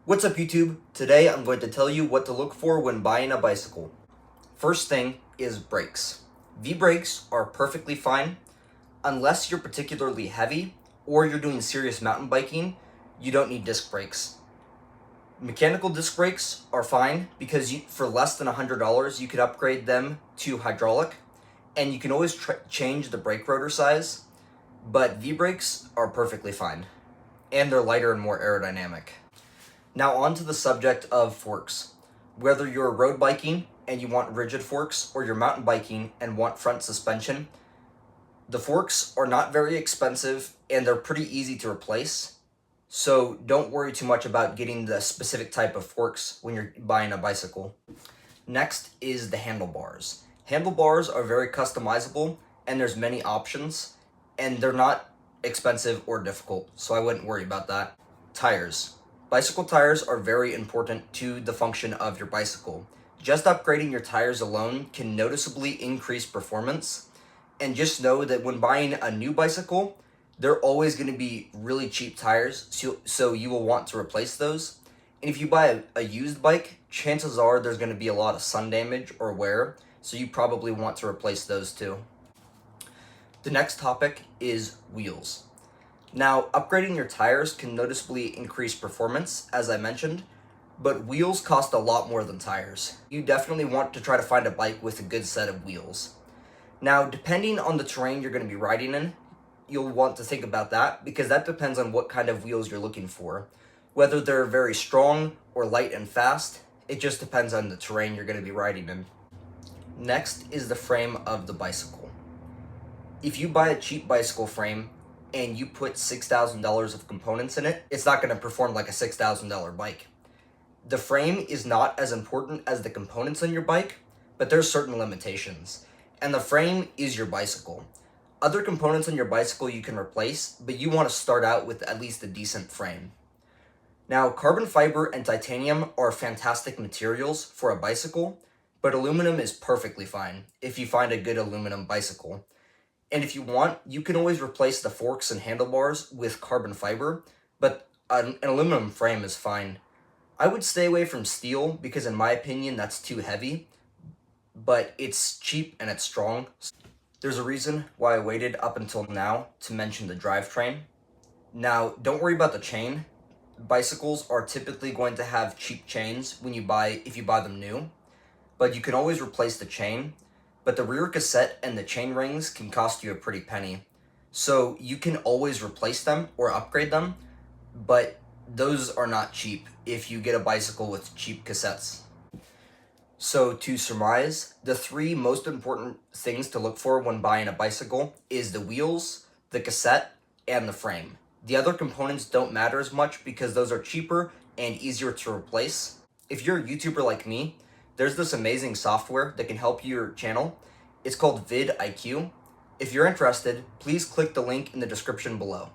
What's up YouTube? Today I'm going to tell you what to look for when buying a bicycle. First thing is brakes. V-brakes are perfectly fine unless you're particularly heavy or you're doing serious mountain biking. You don't need disc brakes. Mechanical disc brakes are fine because for less than $100 you could upgrade them to hydraulic, and you can always change the brake rotor size, but V-brakes are perfectly fine and they're lighter and more aerodynamic. Now on to the subject of forks. Whether you're road biking and you want rigid forks or you're mountain biking and want front suspension, the forks are not very expensive and they're pretty easy to replace. So don't worry too much about getting the specific type of forks when you're buying a bicycle. Next is the handlebars. Handlebars are very customizable and there's many options, and they're not expensive or difficult, so I wouldn't worry about that. Tires. Bicycle tires are very important to the function of your bicycle. Just upgrading your tires alone can noticeably increase performance, and just know that when buying a new bicycle, they're always going to be really cheap tires, so you will want to replace those. And if you buy a used bike, chances are there's going to be a lot of sun damage or wear, so you probably want to replace those too. The next topic is wheels. Now, upgrading your tires can noticeably increase performance, as I mentioned, but wheels cost a lot more than tires. You definitely want to try to find a bike with a good set of wheels. Now, depending on the terrain you're going to be riding in, you'll want to think about that, because that depends on what kind of wheels you're looking for. Whether they're very strong or light and fast, it just depends on the terrain you're going to be riding in. Next is the frame of the bicycle. If you buy a cheap bicycle frame and you put $6,000 of components in it, it's not going to perform like a $6,000 bike. The frame is not as important as the components on your bike, but there's certain limitations. And the frame is your bicycle. Other components on your bicycle you can replace, but you want to start out with at least a decent frame. Now, carbon fiber and titanium are fantastic materials for a bicycle, but aluminum is perfectly fine if you find a good aluminum bicycle. And if you want, you can always replace the forks and handlebars with carbon fiber, but an aluminum frame is fine. I would stay away from steel because in my opinion that's too heavy, but it's cheap and it's strong. There's a reason why I waited up until now to mention the drivetrain. Now, don't worry about the chain. Bicycles are typically going to have cheap chains if you buy them new, but you can always replace the chain. But the rear cassette and the chain rings can cost you a pretty penny. So you can always replace them or upgrade them, but those are not cheap if you get a bicycle with cheap cassettes. So to surmise, the three most important things to look for when buying a bicycle is the wheels, the cassette, and the frame. The other components don't matter as much because those are cheaper and easier to replace. If you're a YouTuber like me, there's this amazing software that can help your channel. It's called vidIQ. If you're interested, please click the link in the description below.